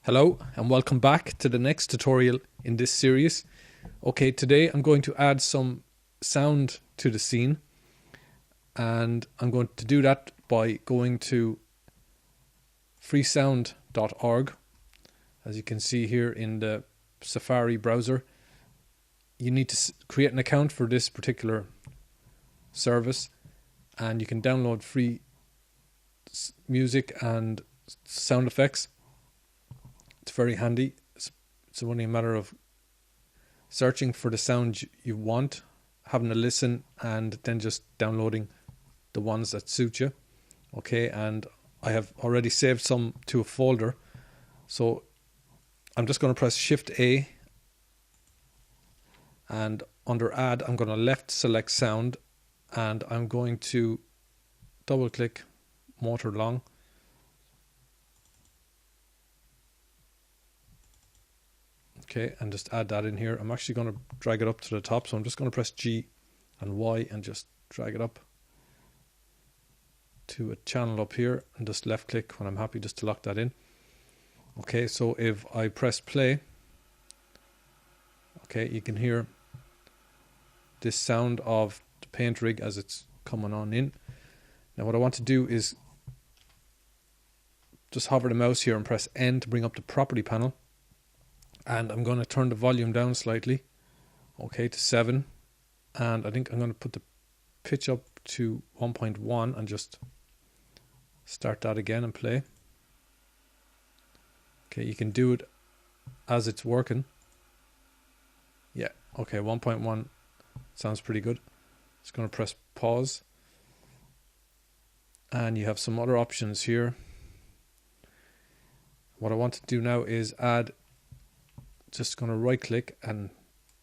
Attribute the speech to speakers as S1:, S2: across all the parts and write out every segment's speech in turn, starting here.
S1: Hello and welcome back to the next tutorial in this series. Okay, today I'm going to add some sound to the scene, and I'm going to do that by going to freesound.org. As you can see here in the Safari browser, you need to create an account for this particular service, and you can download free music and sound effects. It's very handy. It's only a matter of searching for the sound you want, having a listen, and then just downloading the ones that suit you. Okay, and I have already saved some to a folder, so I'm just going to press Shift A, and under Add I'm going to left select sound, and I'm going to double click motor long. Okay, and just add that in here. I'm actually going to drag it up to the top, so I'm just going to press G and Y and just drag it up to a channel up here, and just left click when I'm happy just to lock that in. Okay, so if I press play, okay, you can hear this sound of the paint rig as it's coming on in. Now what I want to do is just hover the mouse here and press N to bring up the property panel. And I'm going to turn the volume down slightly, okay, to 7. And I think I'm going to put the pitch up to 1.1 and just start that again and play. Okay, you can do it as it's working. Yeah, okay, 1.1 sounds pretty good. Just going to press pause. And you have some other options here. What I want to do now is add. Just going to right click and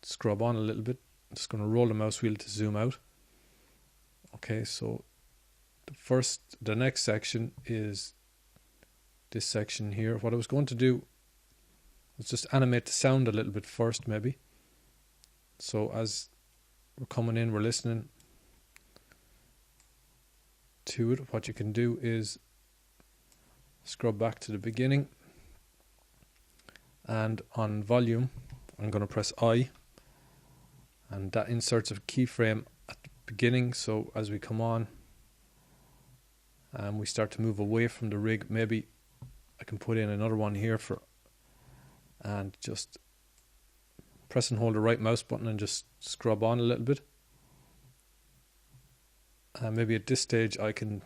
S1: scrub on a little bit. I'm just going to roll the mouse wheel to zoom out. Okay, so the next section is this section here. What I was going to do was just animate the sound a little bit first, maybe. So as we're coming in, we're listening to it. What you can do is scrub back to the beginning. And on volume, I'm going to press I, and that inserts a keyframe at the beginning. So as we come on and we start to move away from the rig, maybe I can put in another one here and just press and hold the right mouse button and just scrub on a little bit. And maybe at this stage I can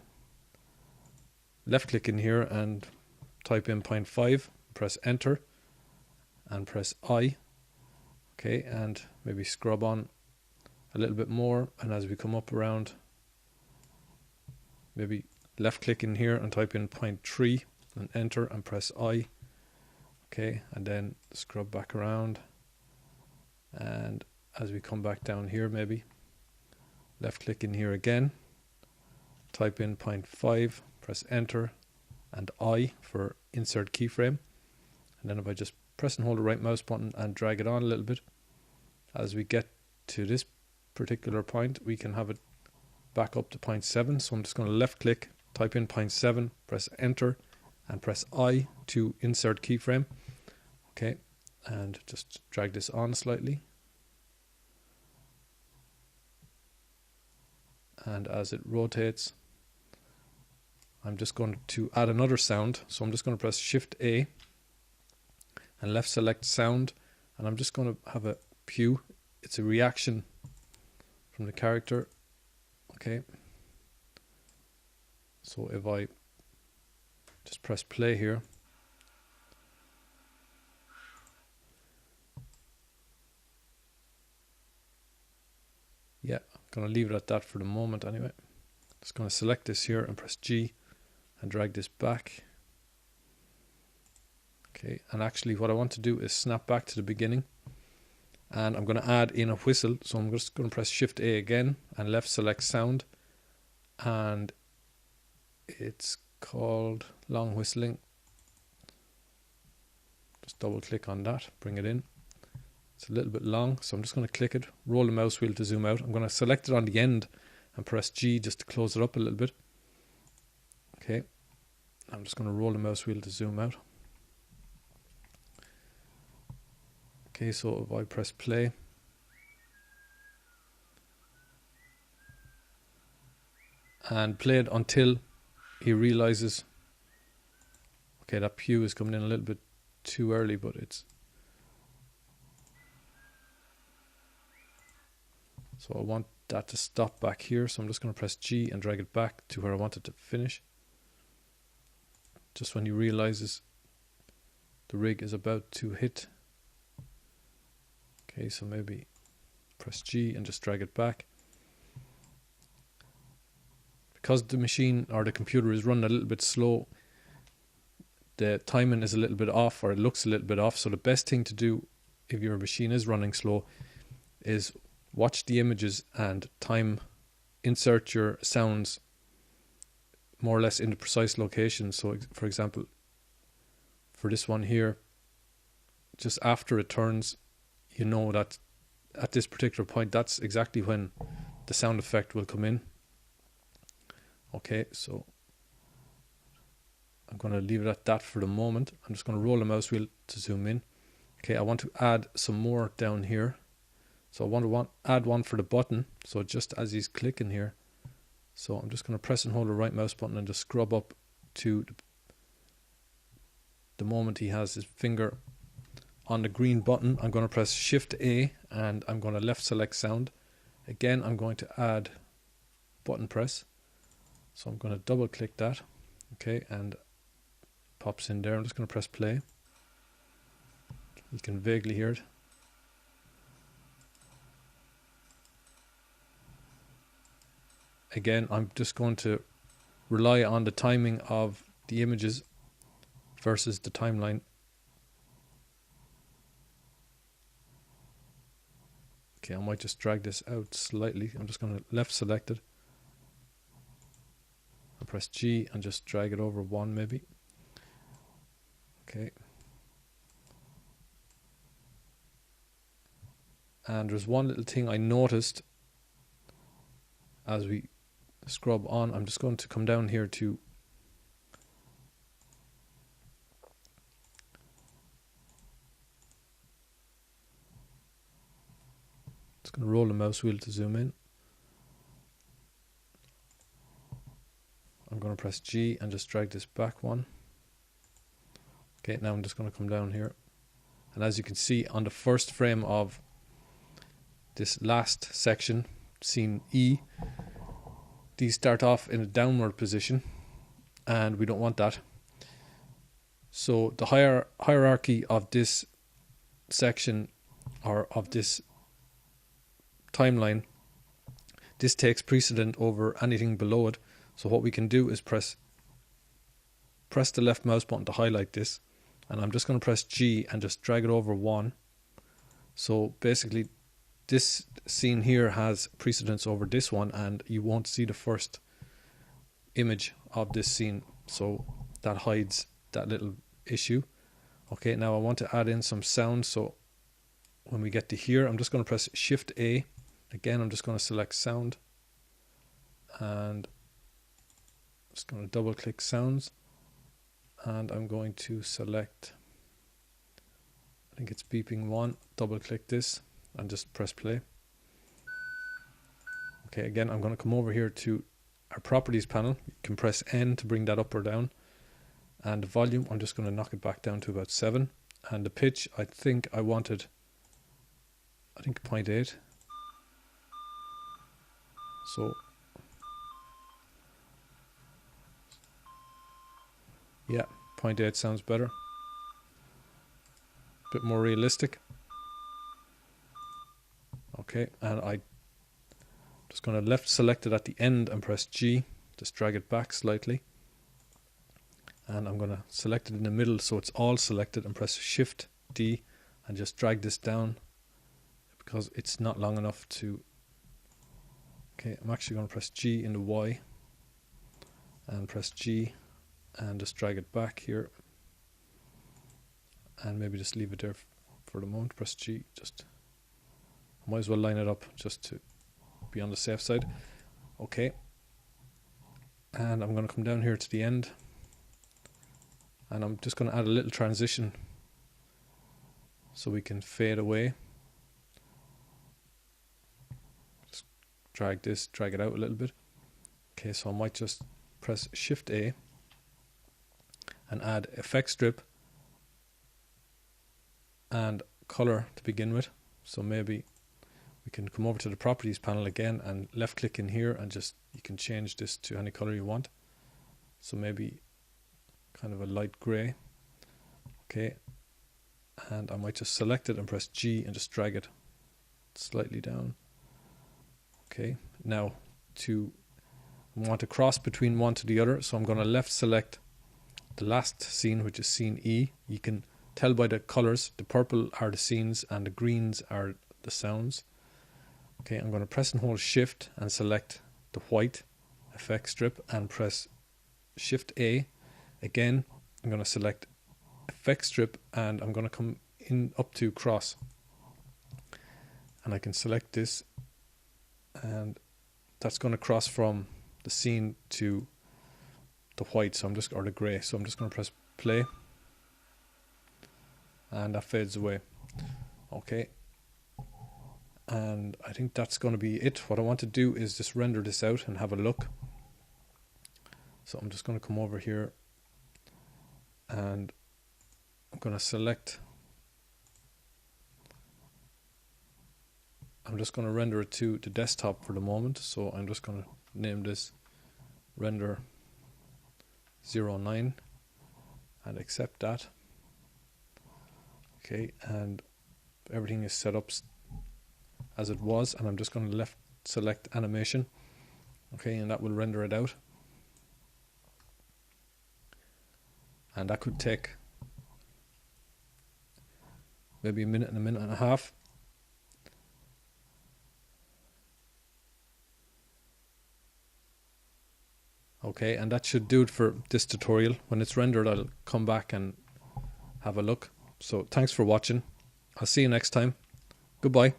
S1: left click in here and type in 0.5, press enter. And press I, okay, and maybe scrub on a little bit more, and as we come up around, maybe left click in here and type in 0.3 and enter and press I, okay, and then scrub back around, and as we come back down here, maybe left click in here again, type in 0.5, press enter and I for insert keyframe, and then if I just press and hold the right mouse button and drag it on a little bit, as we get to this particular point, we can have it back up to 0.7. So I'm just going to left click, type in 0.7, press enter and press I to insert keyframe. Okay, and just drag this on slightly. And as it rotates, I'm just going to add another sound. So I'm just going to press Shift A and left select sound, and I'm just going to have a pew. It's a reaction from the character. Okay, so if I just press play here, yeah, I'm going to leave it at that for the moment anyway. Just going to select this here and press G and drag this back. Okay, and actually what I want to do is snap back to the beginning, and I'm going to add in a whistle. So I'm just going to press Shift A again and left select sound, and it's called long whistling. Just double click on that, bring it in. It's a little bit long, so I'm just going to click it, roll the mouse wheel to zoom out. I'm going to select it on the end and press G just to close it up a little bit. Okay, I'm just going to roll the mouse wheel to zoom out. Okay, so if I press play, and play it until he realizes, okay, that pew is coming in a little bit too early, but it's, so I want that to stop back here, so I'm just going to press G and drag it back to where I want it to finish. Just when he realizes the rig is about to hit. Okay, so maybe press G and just drag it back. Because the machine or the computer is running a little bit slow, the timing is a little bit off, or it looks a little bit off. So the best thing to do if your machine is running slow is watch the images and insert your sounds more or less in the precise location. So for example, for this one here, just after it turns, you know that at this particular point, that's exactly when the sound effect will come in. Okay, so I'm going to leave it at that for the moment. I'm just going to roll the mouse wheel to zoom in. Okay, I want to add some more down here. So I want to add one for the button. So just as he's clicking here. So I'm just going to press and hold the right mouse button and just scrub up to the moment he has his finger on the green button. I'm going to press Shift A and I'm going to left select sound. Again, I'm going to add button press. So I'm going to double click that. Okay, and pops in there. I'm just going to press play. You can vaguely hear it. Again, I'm just going to rely on the timing of the images versus the timeline. Okay, I might just drag this out slightly. I'm just going to left select it. I'll press G and just drag it over one maybe. Okay. And there's one little thing I noticed as we scrub on. I'm just going to come down here to just going to roll the mouse wheel to zoom in. I'm going to press G and just drag this back one. Okay, now I'm just going to come down here. And as you can see on the first frame of this last section, scene E, these start off in a downward position and we don't want that. So the hierarchy of this section or of this timeline, this takes precedent over anything below it. So what we can do is press the left mouse button to highlight this, and I'm just going to press G and just drag it over one. So basically this scene here has precedence over this one, and you won't see the first image of this scene, so that hides that little issue. Okay, now I want to add in some sound. So when we get to here, I'm just going to press Shift A. Again, I'm just going to select sound and just going to double click sounds, and I'm going to select, I think it's beeping one, double click this and just press play. Okay, again, I'm going to come over here to our properties panel. You can press N to bring that up or down. And the volume, I'm just going to knock it back down to about 7. And the pitch, I think I wanted, 0.8. So, yeah, 0.8 sounds better. A bit more realistic. Okay, and I'm just going to left select it at the end and press G, just drag it back slightly. And I'm going to select it in the middle so it's all selected, and press Shift D and just drag this down because it's not long enough to. Okay, I'm actually going to press G in the Y and press G and just drag it back here, and maybe just leave it there for the moment. Press G, just might as well line it up just to be on the safe side. Okay, and I'm going to come down here to the end, and I'm just going to add a little transition. so we can fade away. Just drag it out a little bit. Okay, so I might just press Shift A and add effect strip and color to begin with. So maybe we can come over to the properties panel again and left click in here, and just you can change this to any color you want. So maybe kind of a light gray. Okay, and I might just select it and press G and just drag it slightly down. Okay, now I want to cross between one to the other, so I'm going to left select the last scene, which is scene E. You can tell by the colors, the purple are the scenes and the greens are the sounds. Okay, I'm going to press and hold Shift and select the white effect strip and press Shift A. Again, I'm going to select effect strip and I'm going to come in up to cross. And I can select this, and that's going to cross from the scene to the white, or the grey. So I'm just going to press play, and that fades away. Okay, and I think that's going to be it. What I want to do is just render this out and have a look. So I'm just going to come over here and I'm going to select, I'm just going to render it to the desktop for the moment. So I'm just going to name this render 09 and accept that. Okay, and everything is set up as it was, and I'm just going to left select animation. Okay, and that will render it out. And that could take maybe a minute and a half. Okay, and that should do it for this tutorial. When it's rendered, I'll come back and have a look. So thanks for watching. I'll see you next time. Goodbye.